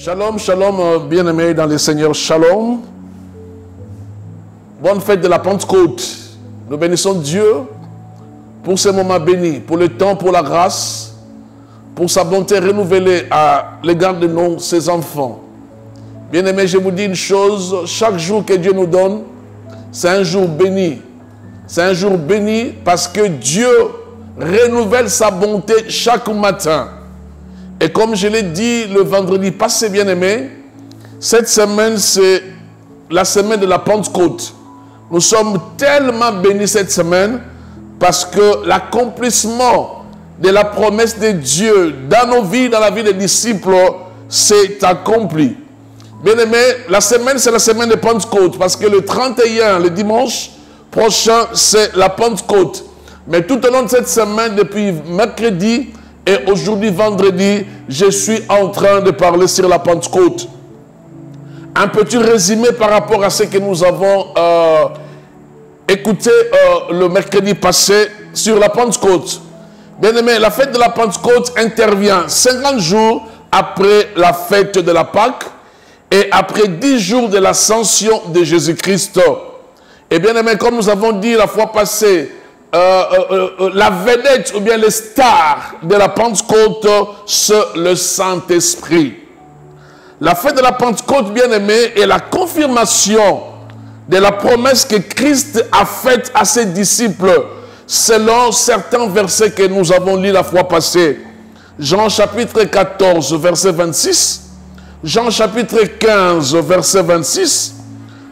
Shalom, shalom, bien-aimés dans le Seigneur, shalom. Bonne fête de la Pentecôte. Nous bénissons Dieu pour ce moment béni, pour le temps, pour la grâce, pour sa bonté renouvelée à l'égard de nous, ses enfants. Bien-aimés, je vous dis une chose, chaque jour que Dieu nous donne, c'est un jour béni. C'est un jour béni parce que Dieu renouvelle sa bonté chaque matin. Et comme je l'ai dit le vendredi passé, bien-aimé, cette semaine, c'est la semaine de la Pentecôte. Nous sommes tellement bénis cette semaine parce que l'accomplissement de la promesse de Dieu dans nos vies, dans la vie des disciples, s'est accompli. Bien-aimé, la semaine, c'est la semaine de Pentecôte parce que le 31, le dimanche prochain, c'est la Pentecôte. Mais tout au long de cette semaine, depuis mercredi, et aujourd'hui, vendredi, je suis en train de parler sur la Pentecôte. Un petit résumé par rapport à ce que nous avons écouté le mercredi passé sur la Pentecôte. Bien aimé, la fête de la Pentecôte intervient 50 jours après la fête de la Pâque et après 10 jours de l'ascension de Jésus-Christ. Et bien aimé, comme nous avons dit la fois passée, la vedette ou bien les stars de la Pentecôte, c'est le Saint-Esprit. La fête de la Pentecôte, bien aimé, est la confirmation de la promesse que Christ a faite à ses disciples selon certains versets que nous avons lus la fois passée. Jean chapitre 14, verset 26, Jean chapitre 15, verset 26,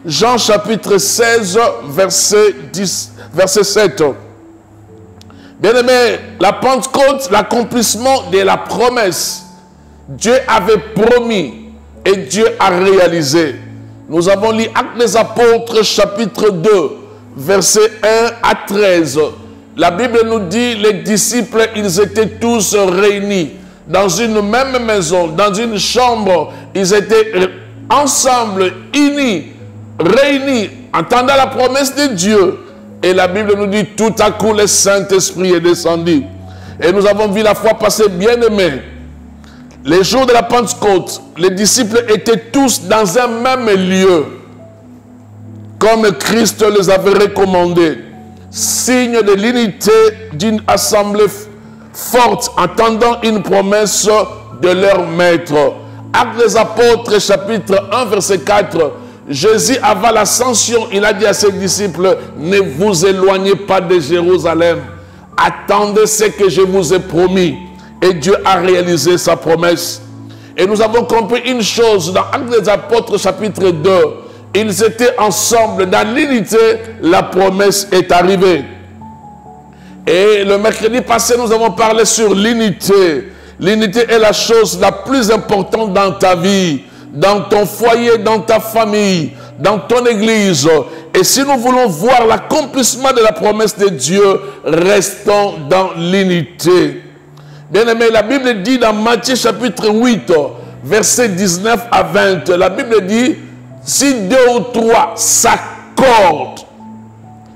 Jean chapitre 16, verset 7. Bien-aimé, la Pentecôte, l'accomplissement de la promesse. Dieu avait promis et Dieu a réalisé. Nous avons lu Actes des Apôtres, chapitre 2, versets 1 à 13. La Bible nous dit, les disciples, ils étaient tous réunis dans une même maison, dans une chambre. Ils étaient ensemble, unis, réunis, entendant la promesse de Dieu. Et la Bible nous dit, tout à coup, le Saint-Esprit est descendu. Et nous avons vu la fois passée, bien-aimés, les jours de la Pentecôte, les disciples étaient tous dans un même lieu, comme Christ les avait recommandé. Signe de l'unité d'une assemblée forte, entendant une promesse de leur maître. Actes des Apôtres, chapitre 1, verset 4. Jésus, avant l'ascension, il a dit à ses disciples, ne vous éloignez pas de Jérusalem. Attendez ce que je vous ai promis. Et Dieu a réalisé sa promesse. Et nous avons compris une chose dans Actes des Apôtres, chapitre 2. Ils étaient ensemble dans l'unité, la promesse est arrivée. Et le mercredi passé, nous avons parlé sur l'unité. L'unité est la chose la plus importante dans ta vie, dans ton foyer, dans ta famille, dans ton église. Et si nous voulons voir l'accomplissement de la promesse de Dieu, restons dans l'unité. Bien-aimé, la Bible dit dans Matthieu chapitre 8, verset 19 à 20, la Bible dit, si 2 ou 3 s'accordent,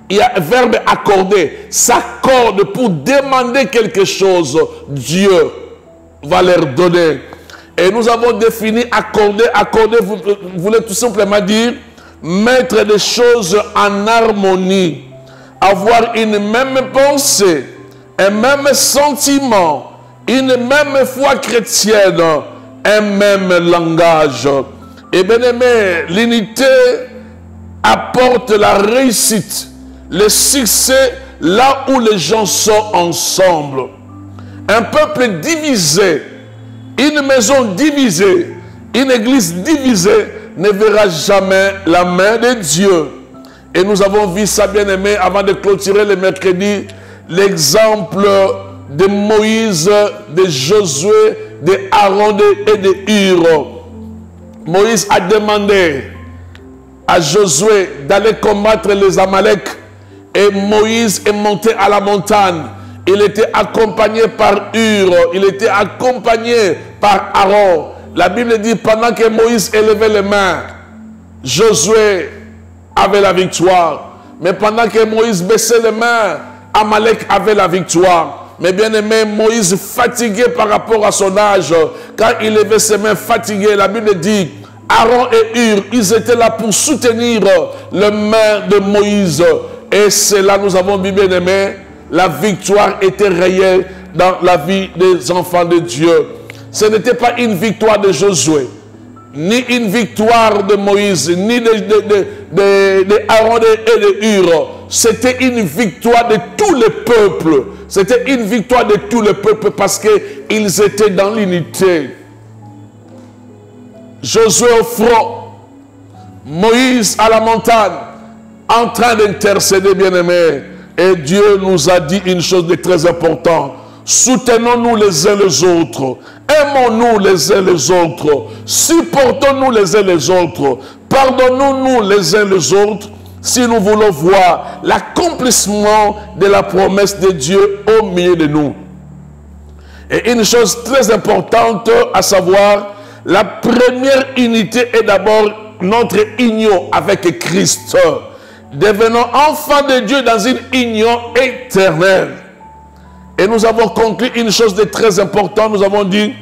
il y a un verbe accorder, s'accordent pour demander quelque chose, Dieu va leur donner. Et nous avons défini accorder. Accorder, vous voulez tout simplement dire mettre des choses en harmonie, avoir une même pensée, un même sentiment, une même foi chrétienne, un même langage. Et bien aimé, l'unité apporte la réussite, le succès là où les gens sont ensemble. Un peuple divisé, une maison divisée, une église divisée ne verra jamais la main de Dieu. Et nous avons vu ça, bien aimé, avant de clôturer le mercredi, l'exemple de Moïse, de Josué, de Aaron et de Hur. Moïse a demandé à Josué d'aller combattre les Amalek. Et Moïse est monté à la montagne. Il était accompagné par Hur, il était accompagné par Aaron. La Bible dit, pendant que Moïse élevait les mains, Josué avait la victoire. Mais pendant que Moïse baissait les mains, Amalek avait la victoire. Mais bien aimé, Moïse fatigué par rapport à son âge, quand il levait ses mains fatiguées, la Bible dit, Aaron et Hur, ils étaient là pour soutenir les mains de Moïse. Et c'est là, nous avons vu, bien aimé, la victoire était réelle dans la vie des enfants de Dieu. Ce n'était pas une victoire de Josué, ni une victoire de Moïse, ni de Aaron et de Hur. C'était une victoire de tous les peuples. C'était une victoire de tous les peuples parce qu'ils étaient dans l'unité. Josué au front, Moïse à la montagne, en train d'intercéder, bien-aimés. Et Dieu nous a dit une chose de très importante. Soutenons-nous les uns les autres. Aimons-nous les uns les autres. Supportons-nous les uns les autres. Pardonnons-nous les uns les autres si nous voulons voir l'accomplissement de la promesse de Dieu au milieu de nous. Et une chose très importante à savoir, la première unité est d'abord notre union avec Christ. Devenons enfants de Dieu dans une union éternelle. Et nous avons conclu une chose de très importante. Nous avons dit,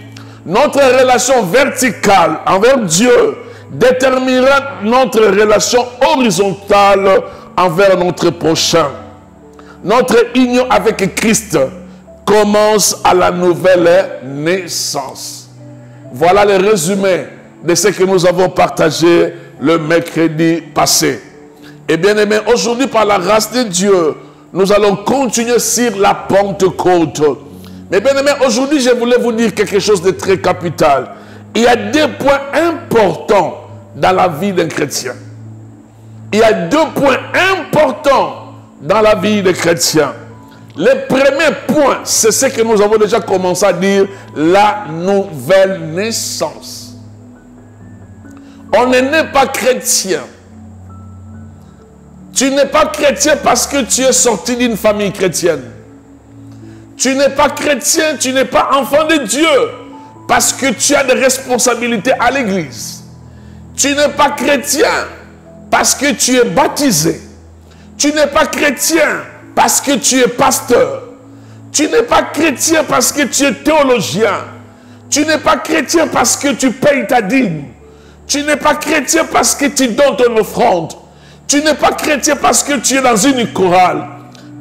notre relation verticale envers Dieu déterminera notre relation horizontale envers notre prochain. Notre union avec Christ commence à la nouvelle naissance. Voilà le résumé de ce que nous avons partagé le mercredi passé. Et bien aimé, aujourd'hui par la grâce de Dieu, nous allons continuer sur la Pentecôte. Mais bien aimé, aujourd'hui je voulais vous dire quelque chose de très capital. Il y a deux points importants dans la vie d'un chrétien. Il y a deux points importants dans la vie des chrétiens. Le premier point, c'est ce que nous avons déjà commencé à dire, la nouvelle naissance. On n'est pas chrétien. Tu n'es pas chrétien parce que tu es sorti d'une famille chrétienne. Tu n'es pas chrétien, tu n'es pas enfant de Dieu parce que tu as des responsabilités à l'église. Tu n'es pas chrétien parce que tu es baptisé. Tu n'es pas chrétien parce que tu es pasteur. Tu n'es pas chrétien parce que tu es théologien. Tu n'es pas chrétien parce que tu payes ta dîme. Tu n'es pas chrétien parce que tu donnes ton offrande. Tu n'es pas chrétien parce que tu es dans une chorale.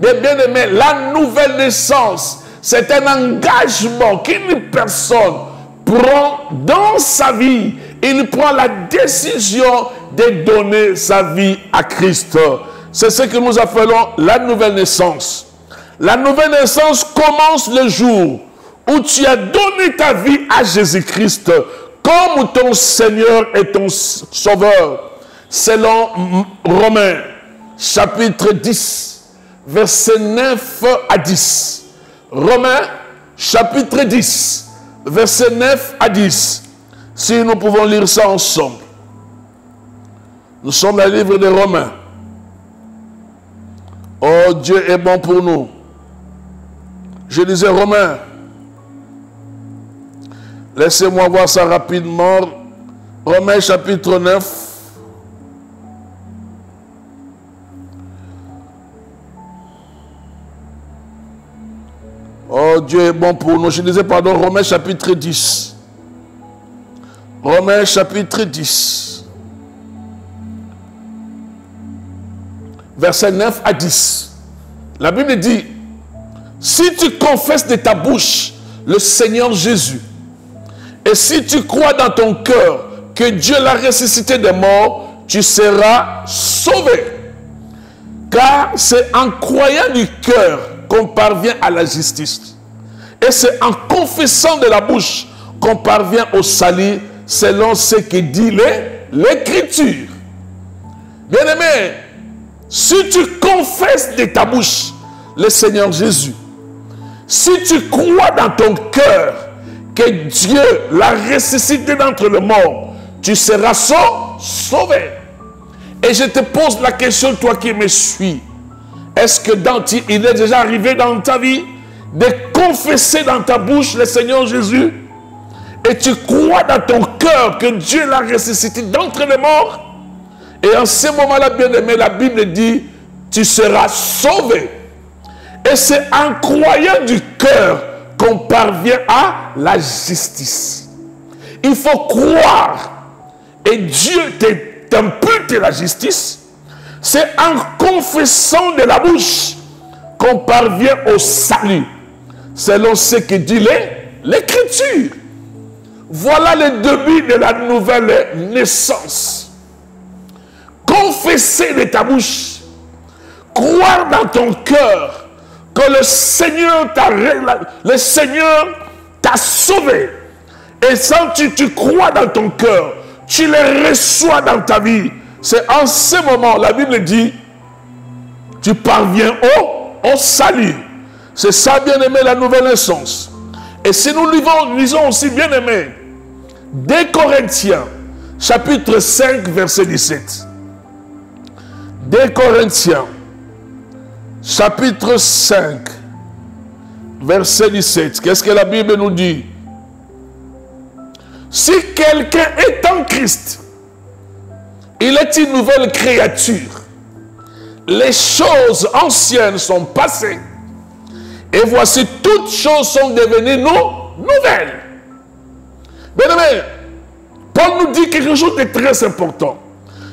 Mais bien aimé, la nouvelle naissance, c'est un engagement qu'une personne prend dans sa vie. Il prend la décision de donner sa vie à Christ. C'est ce que nous appelons la nouvelle naissance. La nouvelle naissance commence le jour où tu as donné ta vie à Jésus-Christ comme ton Seigneur et ton Sauveur. Selon Romains, chapitre 10, versets 9 à 10. Romains, chapitre 10, versets 9 à 10. Si nous pouvons lire ça ensemble. Nous sommes dans le livre de Romains. Oh, Dieu est bon pour nous. Je disais Romains. Laissez-moi voir ça rapidement. Romains, chapitre 9. Oh, Dieu est bon pour nous. Je disais, pardon, Romains chapitre 10. Romains chapitre 10. Versets 9 à 10. La Bible dit, si tu confesses de ta bouche le Seigneur Jésus, et si tu crois dans ton cœur que Dieu l'a ressuscité des morts, tu seras sauvé. Car c'est en croyant du cœur qu'on parvient à la justice. Et c'est en confessant de la bouche qu'on parvient au salut selon ce que dit l'Écriture. Bien-aimé, si tu confesses de ta bouche le Seigneur Jésus, si tu crois dans ton cœur que Dieu l'a ressuscité d'entre les morts, tu seras sauvé. Et je te pose la question, toi qui me suis, est-ce que il est déjà arrivé dans ta vie de confesser dans ta bouche le Seigneur Jésus et tu crois dans ton cœur que Dieu l'a ressuscité d'entre les morts? Et en ce moment-là, bien aimé, la Bible dit, tu seras sauvé. Et c'est en croyant du cœur qu'on parvient à la justice. Il faut croire et Dieu t'impute la justice. C'est en confessant de la bouche qu'on parvient au salut, selon ce que dit l'Écriture. Voilà le début de la nouvelle naissance. Confesser de ta bouche, croire dans ton cœur que le Seigneur t'a sauvé. Et sans tu crois dans ton cœur, tu le reçois dans ta vie. C'est en ce moment, la Bible dit, tu parviens au salut. C'est ça, bien-aimé, la nouvelle naissance. Et si nous lisons aussi, bien-aimé, 2 Corinthiens, chapitre 5, verset 17. 2 Corinthiens, chapitre 5, verset 17. Qu'est-ce que la Bible nous dit? Si quelqu'un est en Christ, il est une nouvelle créature. Les choses anciennes sont passées. Et voici, toutes choses sont devenues nouvelles. Bien-aimé, Paul nous dit quelque chose de très important.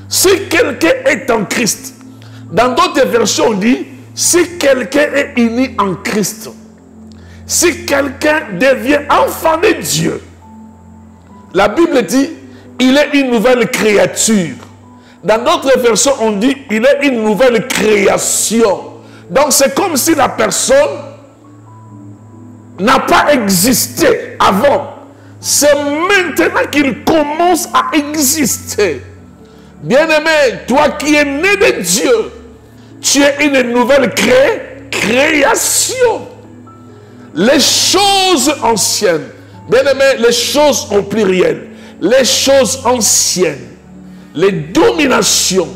Si quelqu'un est en Christ, dans d'autres versions on dit, si quelqu'un est uni en Christ, si quelqu'un devient enfant de Dieu, la Bible dit, il est une nouvelle créature. Dans d'autres versions, on dit, il est une nouvelle création. Donc, c'est comme si la personne n'a pas existé avant. C'est maintenant qu'il commence à exister. Bien-aimé, toi qui es né de Dieu, tu es une nouvelle création. Les choses anciennes, bien-aimé, les choses au pluriel, les choses anciennes, les dominations,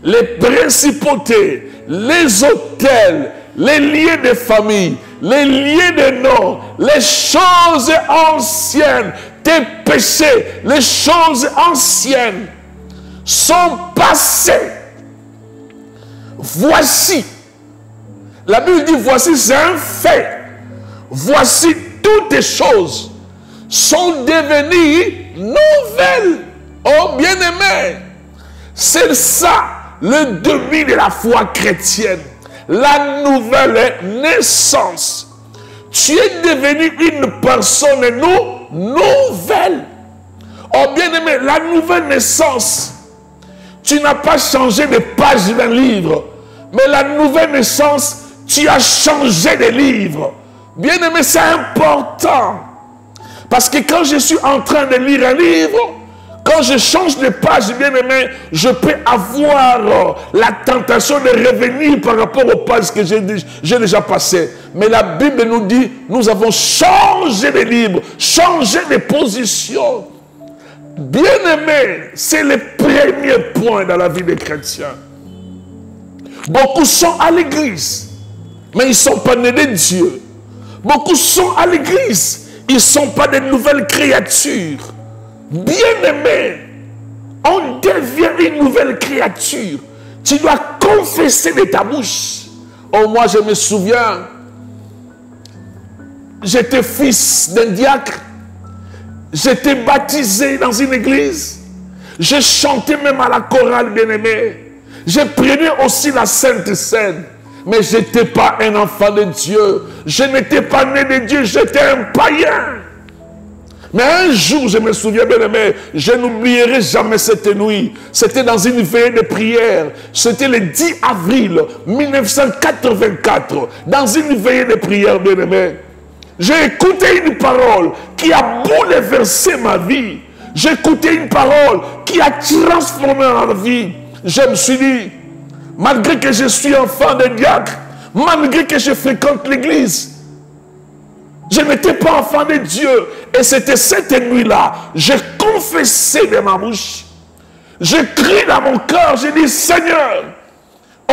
les principautés, les autels, les liens de famille, les liens de nom, les choses anciennes, tes péchés, les choses anciennes sont passées. Voici, la Bible dit voici, c'est un fait. Voici, toutes les choses sont devenues nouvelles. Oh bien-aimé, c'est ça le début de la foi chrétienne. La nouvelle naissance. Tu es devenu une personne nouvelle. Oh bien-aimé, la nouvelle naissance. Tu n'as pas changé de page d'un livre. Mais la nouvelle naissance, tu as changé de livre. Bien-aimé, c'est important. Parce que quand je suis en train de lire un livre, quand je change de page, bien-aimé, je peux avoir la tentation de revenir par rapport aux pages que j'ai déjà passées. Mais la Bible nous dit, nous avons changé de livre, changé de position. Bien-aimé, c'est le premier point dans la vie des chrétiens. Beaucoup sont à l'église, mais ils ne sont pas nés de Dieu. Beaucoup sont à l'église, ils ne sont pas de nouvelles créatures. Bien-aimé, on devient une nouvelle créature. Tu dois confesser de ta bouche. Oh, moi je me souviens, j'étais fils d'un diacre. J'étais baptisé dans une église. Je chantais même à la chorale, bien-aimé. Je prenais aussi la Sainte Seine. Mais je n'étais pas un enfant de Dieu. Je n'étais pas né de Dieu, j'étais un païen. Mais un jour, je me souviens, bien-aimé, je n'oublierai jamais cette nuit. C'était dans une veillée de prière. C'était le 10 avril 1984. Dans une veillée de prière, bien-aimé. J'ai écouté une parole qui a bouleversé ma vie. J'ai écouté une parole qui a transformé ma vie. Je me suis dit, malgré que je suis enfant de diacre, malgré que je fréquente l'église, je n'étais pas enfant de Dieu. Et c'était cette nuit-là, j'ai confessé de ma bouche. J'ai crié dans mon cœur, j'ai dit, Seigneur,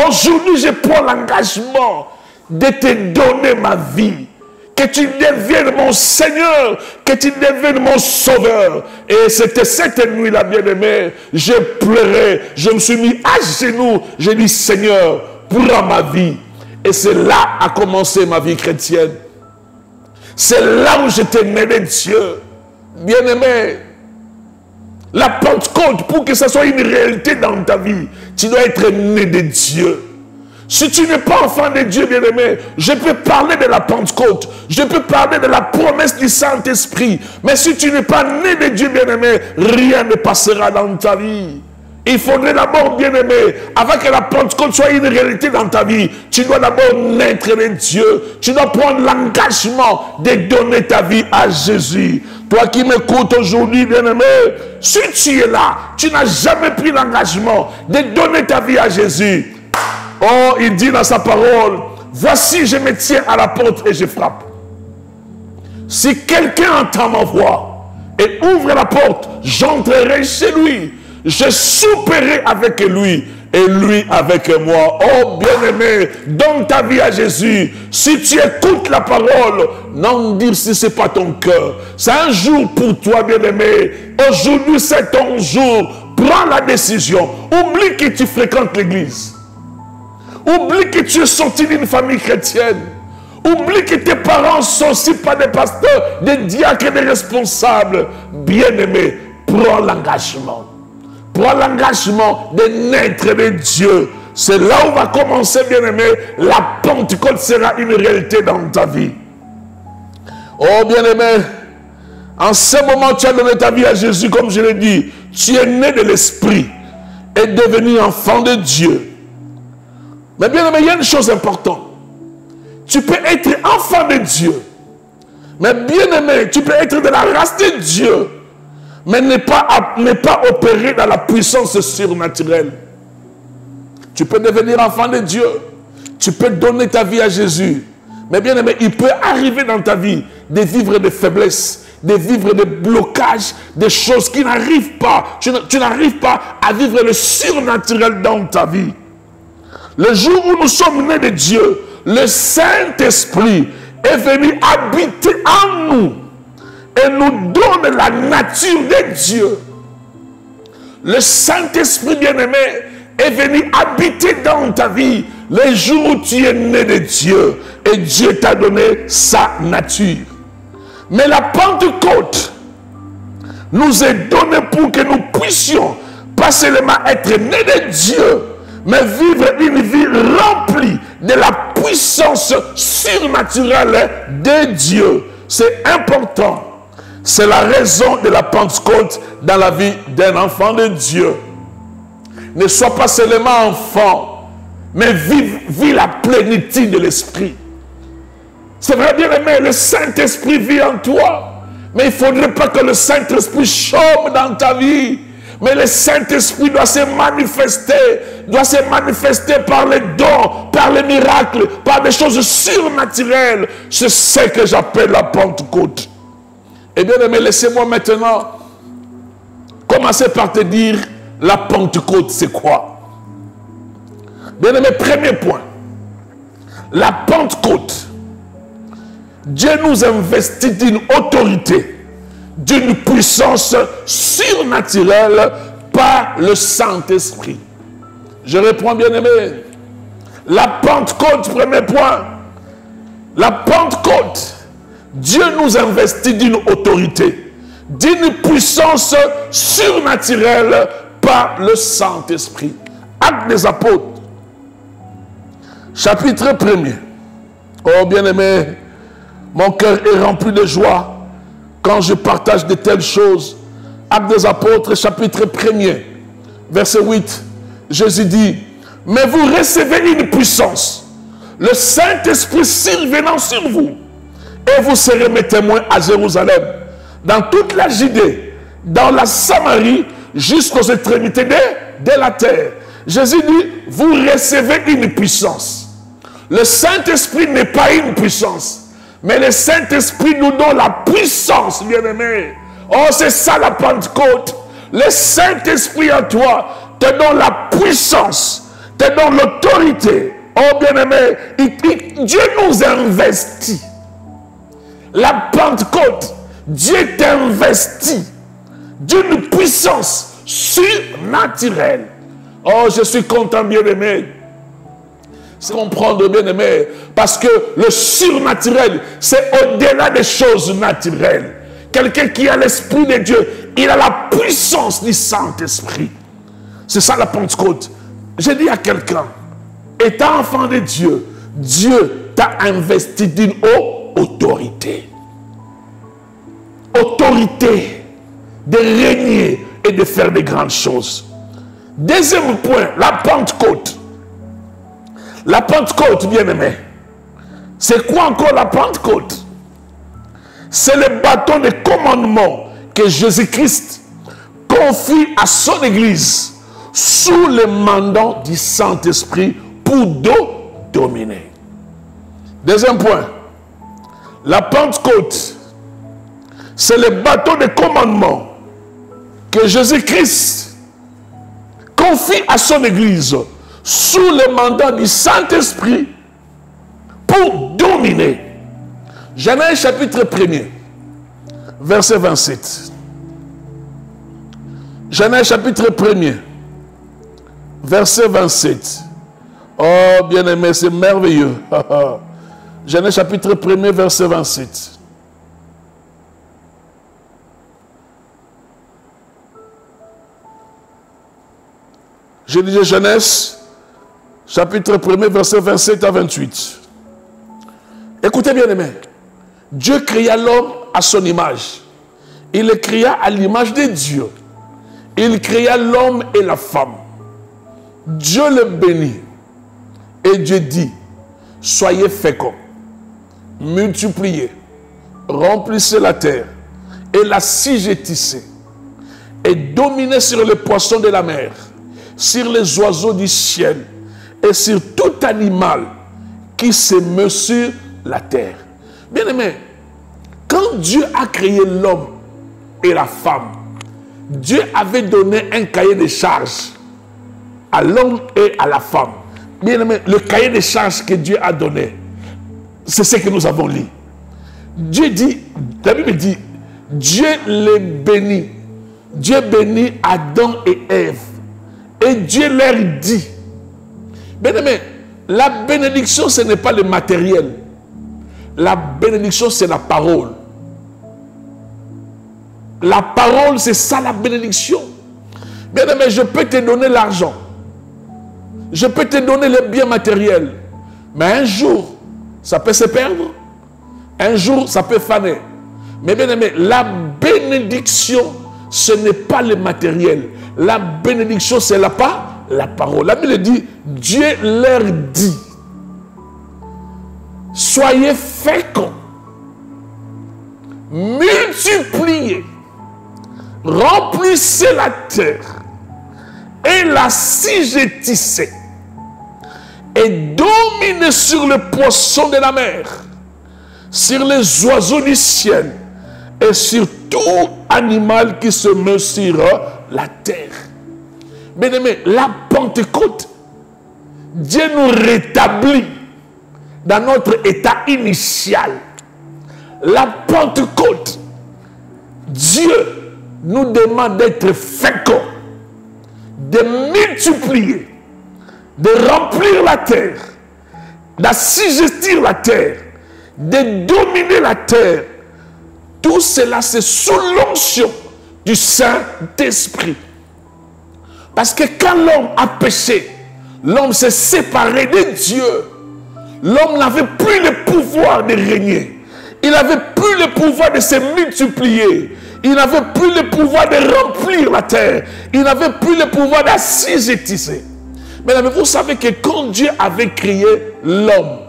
aujourd'hui je prends l'engagement de te donner ma vie. Que tu deviennes mon Seigneur, que tu deviennes mon Sauveur. Et c'était cette nuit-là, bien-aimé, j'ai pleuré, je me suis mis à genoux, j'ai dit, Seigneur, prends ma vie. Et c'est là a commencé ma vie chrétienne. C'est là où j'étais né de Dieu. Bien-aimé, la Pentecôte, pour que ça soit une réalité dans ta vie, tu dois être né de Dieu. Si tu n'es pas enfant de Dieu, bien-aimé, je peux parler de la Pentecôte, je peux parler de la promesse du Saint-Esprit, mais si tu n'es pas né de Dieu, bien-aimé, rien ne passera dans ta vie. Il faudrait d'abord, bien-aimé, avant que la Pentecôte soit une réalité dans ta vie, tu dois d'abord naître de Dieu. Tu dois prendre l'engagement de donner ta vie à Jésus. Toi qui m'écoutes aujourd'hui, bien-aimé, si tu es là, tu n'as jamais pris l'engagement de donner ta vie à Jésus. Oh, il dit dans sa parole, voici, je me tiens à la porte et je frappe. Si quelqu'un entend ma voix et ouvre la porte, j'entrerai chez lui. Je souperai avec lui et lui avec moi. Oh bien-aimé, donne ta vie à Jésus. Si tu écoutes la parole, non dire si ce n'est pas ton cœur. C'est un jour pour toi, bien-aimé. Aujourd'hui, c'est ton jour. Prends la décision. Oublie que tu fréquentes l'église. Oublie que tu es sorti d'une famille chrétienne. Oublie que tes parents sont aussi pas des pasteurs, des diacres, des responsables. Bien-aimé, prends l'engagement. Prends l'engagement de naître de Dieu. C'est là où va commencer, bien-aimé. La Pentecôte sera une réalité dans ta vie. Oh, bien-aimé, en ce moment, tu as donné ta vie à Jésus, comme je l'ai dit. Tu es né de l'Esprit et devenu enfant de Dieu. Mais bien-aimé, il y a une chose importante. Tu peux être enfant de Dieu. Mais bien-aimé, tu peux être de la race de Dieu. Mais ne pas opérer dans la puissance surnaturelle. Tu peux devenir enfant de Dieu. Tu peux donner ta vie à Jésus. Mais bien aimé, il peut arriver dans ta vie de vivre des faiblesses, de vivre des blocages, des choses qui n'arrivent pas. Tu n'arrives pas à vivre le surnaturel dans ta vie. Le jour où nous sommes nés de Dieu, le Saint-Esprit est venu habiter en nous. Et nous donne la nature de Dieu. Le Saint-Esprit bien-aimé est venu habiter dans ta vie les jours où tu es né de Dieu. Et Dieu t'a donné sa nature. Mais la Pentecôte nous est donnée pour que nous puissions pas seulement être nés de Dieu, mais vivre une vie remplie de la puissance surnaturelle de Dieu. C'est important. C'est la raison de la Pentecôte dans la vie d'un enfant de Dieu. Ne sois pas seulement enfant, mais vis la plénitude de l'Esprit. C'est vrai, bien aimé, le Saint-Esprit vit en toi. Mais il ne faudrait pas que le Saint-Esprit chôme dans ta vie. Mais le Saint-Esprit doit se manifester par les dons, par les miracles, par des choses surnaturelles. C'est ce que j'appelle la Pentecôte. Eh bien aimé, laissez-moi maintenant commencer par te dire la Pentecôte, c'est quoi? Bien aimé, premier point. La Pentecôte, Dieu nous investit d'une autorité, d'une puissance surnaturelle par le Saint-Esprit. Je reprends, bien aimé. La Pentecôte, premier point. La Pentecôte, Dieu nous investit d'une autorité, d'une puissance surnaturelle par le Saint-Esprit. Actes des Apôtres, chapitre 1er. Oh bien-aimé, mon cœur est rempli de joie quand je partage de telles choses. Actes des Apôtres, chapitre 1er, verset 8. Jésus dit, mais vous recevez une puissance, le Saint-Esprit survenant sur vous, et vous serez mes témoins à Jérusalem, dans toute la Judée, dans la Samarie, jusqu'aux extrémités de la terre. Jésus dit, vous recevez une puissance. Le Saint-Esprit n'est pas une puissance, mais le Saint-Esprit nous donne la puissance, bien-aimé. Oh, c'est ça la Pentecôte. Le Saint-Esprit en toi te donne la puissance, te donne l'autorité. Oh, bien-aimé, Dieu nous investit. La Pentecôte, Dieu t'investit d'une puissance surnaturelle. Oh, je suis content, bien-aimé. Comprendre, bien aimé, parce que le surnaturel, c'est au-delà des choses naturelles. Quelqu'un qui a l'Esprit de Dieu, il a la puissance du Saint-Esprit. C'est ça la Pentecôte. J'ai dit à quelqu'un, étant enfant de Dieu, Dieu t'a investi d'une autorité. Autorité de régner et de faire de grandes choses. Deuxième point, la Pentecôte. La Pentecôte, bien-aimé. C'est quoi encore la Pentecôte? C'est le bâton de commandement que Jésus-Christ confie à son Église sous le mandat du Saint-Esprit pour dominer. Deuxième point, la Pentecôte, c'est le bâton de commandement que Jésus-Christ confie à son Église sous le mandat du Saint-Esprit pour dominer. Genèse chapitre 1er, verset 27. Genèse chapitre 1er, verset 27. Oh, bien-aimé, c'est merveilleux. Genèse chapitre 1er, verset 27. Je disais Genèse, chapitre 1er, verset 27 à 28. Écoutez bien, aimé. Dieu créa l'homme à son image. Il le créa à l'image de Dieu. Il créa l'homme et la femme. Dieu le bénit. Et Dieu dit, soyez féconds, multipliez, remplissez la terre et l'assujettissez et dominez sur les poissons de la mer, sur les oiseaux du ciel et sur tout animal qui se meut sur la terre. Bien aimé, quand Dieu a créé l'homme et la femme, Dieu avait donné un cahier de charges à l'homme et à la femme. Bien aimé, le cahier de charges que Dieu a donné, c'est ce que nous avons lu. Dieu dit, la Bible dit, Dieu les bénit. Dieu bénit Adam et Ève. Et Dieu leur dit, bien aimé, la bénédiction, ce n'est pas le matériel. La bénédiction, c'est la parole. La parole, c'est ça la bénédiction. Bien aimé, je peux te donner l'argent. Je peux te donner les biens matériels. Mais un jour, ça peut se perdre. Un jour, ça peut faner. Mais bien aimé, la bénédiction, ce n'est pas le matériel. La bénédiction, c'est la parole. La Bible dit, Dieu leur dit, soyez féconds, multipliez, remplissez la terre et l'assujettissez et dominez sur les poissons de la mer, sur les oiseaux du ciel et sur tout animal qui se meut sur la terre. Bien aimé, la Pentecôte, Dieu nous rétablit dans notre état initial. La Pentecôte, Dieu nous demande d'être féconds, de multiplier, de remplir la terre, d'assujettir la terre, de dominer la terre. Tout cela, c'est sous l'onction du Saint-Esprit. Parce que quand l'homme a péché, l'homme s'est séparé de Dieu. L'homme n'avait plus le pouvoir de régner. Il n'avait plus le pouvoir de se multiplier. Il n'avait plus le pouvoir de remplir la terre. Il n'avait plus le pouvoir d'assujettir. Mais vous savez que quand Dieu avait créé l'homme,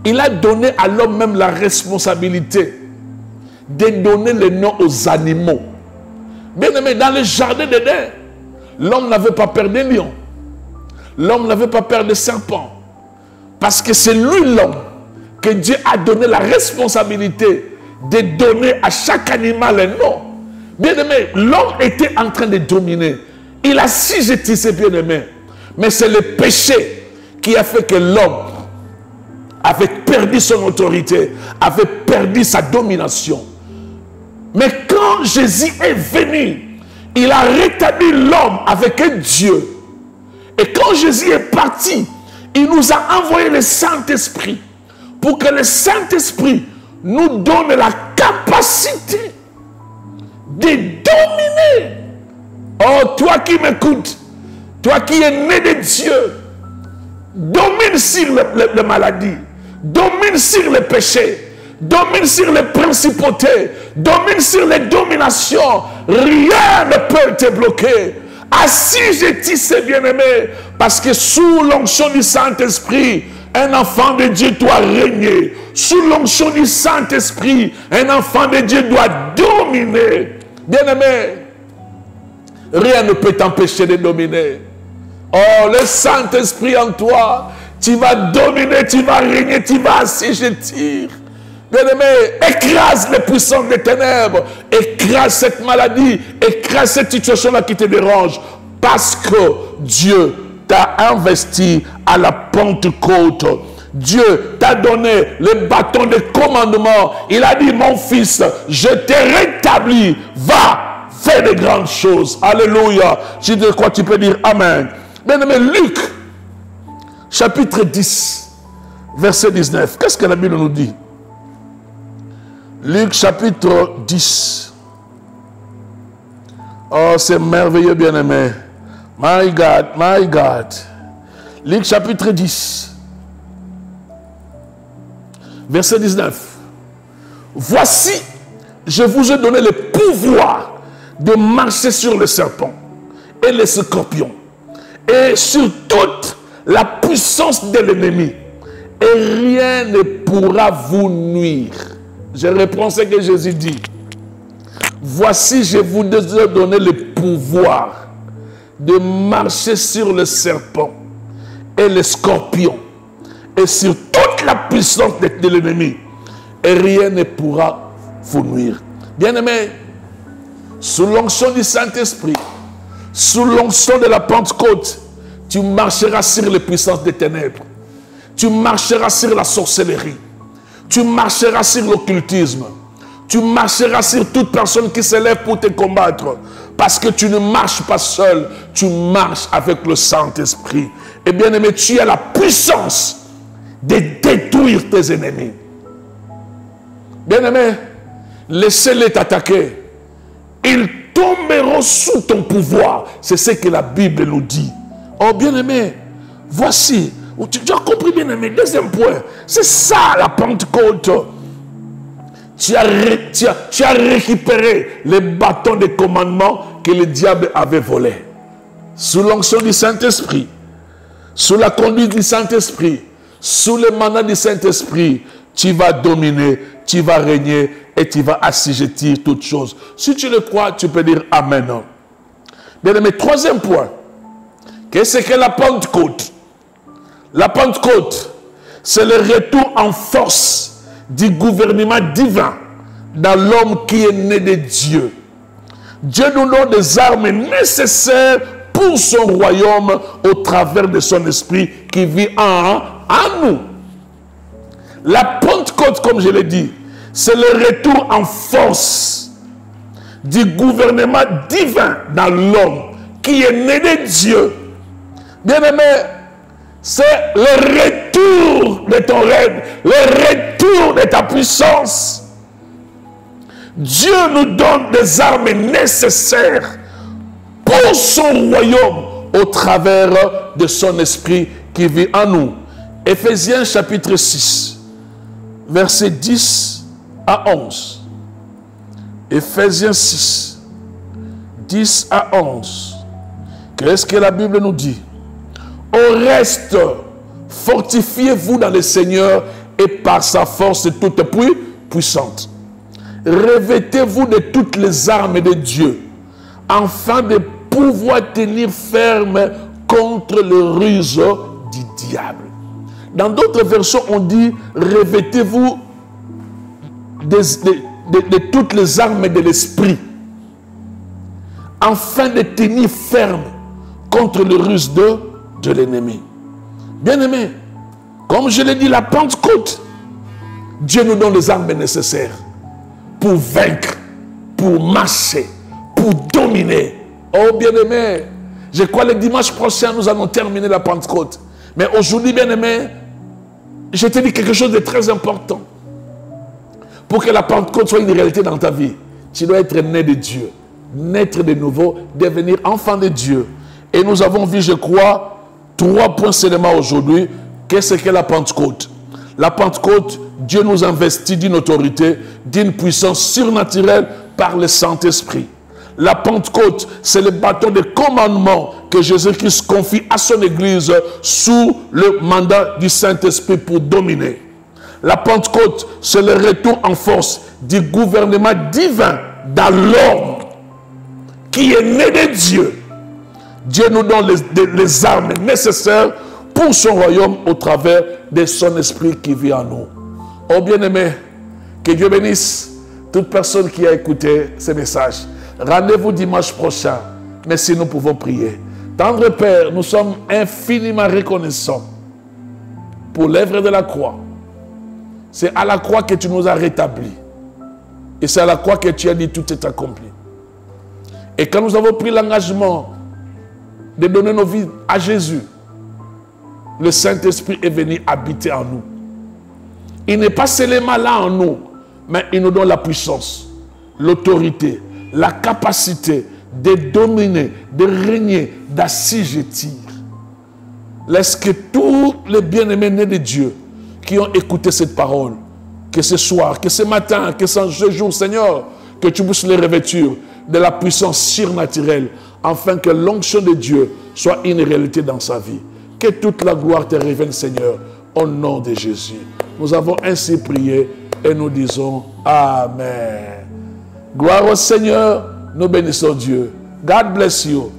il a donné à l'homme même la responsabilité de donner le nom aux animaux. Bien aimé, dans le jardin d'Éden, l'homme n'avait pas peur des lions. L'homme n'avait pas peur des serpents. Parce que c'est lui, l'homme, que Dieu a donné la responsabilité de donner à chaque animal un nom. Bien aimé, l'homme était en train de dominer. Il a assujetti ses bien-aimés. Mais c'est le péché qui a fait que l'homme avait perdu son autorité, avait perdu sa domination. Mais quand Jésus est venu, il a rétabli l'homme avec Dieu. Et quand Jésus est parti, il nous a envoyé le Saint-Esprit pour que le Saint-Esprit nous donne la capacité de dominer. Oh, toi qui m'écoutes, toi qui es né de Dieu, domine sur les maladies, domine sur les péchés, domine sur les principautés, domine sur les dominations. Rien ne peut te bloquer. Assis-je c'est bien-aimé, parce que sous l'onction du Saint-Esprit, un enfant de Dieu doit régner. Sous l'onction du Saint-Esprit, un enfant de Dieu doit dominer. Bien-aimé, rien ne peut t'empêcher de dominer. Oh, le Saint-Esprit en toi, tu vas dominer, tu vas régner, tu vas assujettir. Bien-aimé, écrase les puissances des ténèbres, écrase cette maladie, écrase cette situation-là qui te dérange, parce que Dieu t'a investi à la Pentecôte. Dieu t'a donné le bâton de commandement. Il a dit, mon fils, je t'ai rétabli, va, fais de grandes choses. Alléluia. Je dis quoi, tu peux dire Amen. Bien-aimé, Luc, chapitre 10, verset 19. Qu'est-ce que la Bible nous dit? Luc, chapitre 10. Oh, c'est merveilleux, bien-aimé. My God, my God. Luc, chapitre 10, verset 19. Voici, je vous ai donné le pouvoir de marcher sur les serpents et les scorpions et sur toute la puissance de l'ennemi, et rien ne pourra vous nuire. Je reprends ce que Jésus dit. Voici, je vous ai donné le pouvoir de marcher sur les serpents et les scorpions et sur toute la puissance de l'ennemi, et rien ne pourra vous nuire. Bien-aimé, sous l'onction du Saint-Esprit, sous l'onction de la Pentecôte, tu marcheras sur les puissances des ténèbres. Tu marcheras sur la sorcellerie. Tu marcheras sur l'occultisme. Tu marcheras sur toute personne qui se lève pour te combattre. Parce que tu ne marches pas seul, tu marches avec le Saint-Esprit. Et bien aimé, tu as la puissance de détruire tes ennemis. Bien aimé, laissez-les t'attaquer. Ils tomberont sous ton pouvoir. C'est ce que la Bible nous dit. Oh bien aimé, voici. Tu as compris, bien aimé. Deuxième point, c'est ça la Pentecôte. Tu as récupéré les bâtons de commandement que le diable avait volés. Sous l'onction du Saint-Esprit, sous la conduite du Saint-Esprit, sous le mandat du Saint-Esprit, tu vas dominer, tu vas régner et tu vas assujettir toutes choses. Si tu le crois, tu peux dire Amen. Bien aimé, troisième point, qu'est-ce que la Pentecôte? La Pentecôte, c'est le retour en force du gouvernement divin dans l'homme qui est né de Dieu. Dieu nous donne des armes nécessaires pour son royaume au travers de son esprit qui vit en nous. La Pentecôte, comme je l'ai dit, c'est le retour en force du gouvernement divin dans l'homme qui est né de Dieu. Bien aimé, c'est le retour de ton règne, le retour de ta puissance. Dieu nous donne des armes nécessaires pour son royaume au travers de son esprit qui vit en nous. Éphésiens chapitre 6, versets 10 à 11. Éphésiens 6, 10 à 11. Qu'est-ce que la Bible nous dit? Au reste, fortifiez-vous dans le Seigneur et par sa force toute puissante. Revêtez-vous de toutes les armes de Dieu, afin de pouvoir tenir ferme contre les ruses du diable. Dans d'autres versions, on dit revêtez-vous de toutes les armes de l'esprit, afin de tenir ferme contre les ruses de l'ennemi. Bien-aimé, comme je l'ai dit, la Pentecôte, Dieu nous donne les armes nécessaires pour vaincre, pour marcher, pour dominer. Oh bien-aimé, je crois le dimanche prochain, nous allons terminer la Pentecôte. Mais aujourd'hui, bien-aimé, je te dis quelque chose de très important. Pour que la Pentecôte soit une réalité dans ta vie, tu dois être né de Dieu, naître de nouveau, devenir enfant de Dieu. Et nous avons vu, je crois, 3 points seulement aujourd'hui. Qu'est-ce que la Pentecôte? La Pentecôte, Dieu nous investit d'une autorité, d'une puissance surnaturelle par le Saint-Esprit. La Pentecôte, c'est le bâton de commandement que Jésus-Christ confie à son Église sous le mandat du Saint-Esprit pour dominer. La Pentecôte, c'est le retour en force du gouvernement divin dans l'homme qui est né de Dieu. Dieu nous donne les armes nécessaires pour son royaume au travers de son esprit qui vit en nous. Oh bien-aimé, que Dieu bénisse toute personne qui a écouté ce message. Rendez-vous dimanche prochain. Mais si nous pouvons prier. Tendre Père, nous sommes infiniment reconnaissants pour l'œuvre de la croix. C'est à la croix que tu nous as rétablis. Et c'est à la croix que tu as dit tout est accompli. Et quand nous avons pris l'engagement de donner nos vies à Jésus, le Saint-Esprit est venu habiter en nous. Il n'est pas seulement là en nous, mais il nous donne la puissance, l'autorité, la capacité de dominer, de régner, d'assujettir. Laisse que tous les bien-aimés nés de Dieu qui ont écouté cette parole, que ce soir, que ce matin, que ce jour, Seigneur, que tu puisses les revêtir de la puissance surnaturelle, afin que l'onction de Dieu soit une réalité dans sa vie. Que toute la gloire te revienne, Seigneur, au nom de Jésus. Nous avons ainsi prié et nous disons Amen. Gloire au Seigneur, nous bénissons Dieu. God bless you.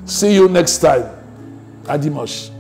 See you next time. À dimanche.